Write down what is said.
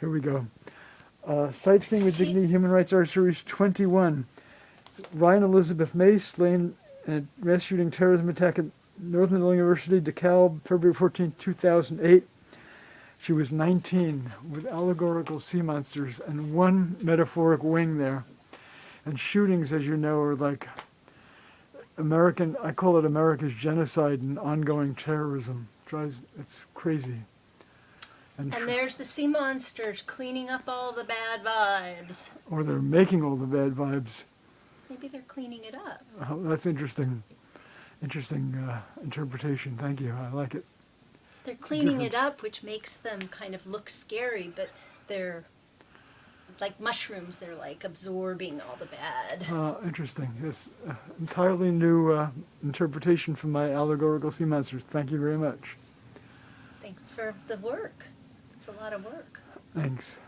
Here we go. Sightseeing with Dignity Human Rights Art Series 21. Ryan Elizabeth May, slain in a mass shooting terrorism attack at Northern University, DeKalb, February 14, 2008. She was 19 with allegorical sea monsters and one metaphoric wing there. And shootings, as you know, are like I call it America's genocide and ongoing terrorism. It's crazy. And there's the sea monsters cleaning up all the bad vibes. Or they're making all the bad vibes. Maybe they're cleaning it up. Oh, that's interesting. Interesting interpretation. Thank you. I like it. They're cleaning it up, which makes them kind of look scary, but they're like mushrooms. They're like absorbing all the bad. Interesting. It's an entirely new interpretation from my allegorical sea monsters. Thank you very much. Thanks for the work. It's a lot of work. Thanks.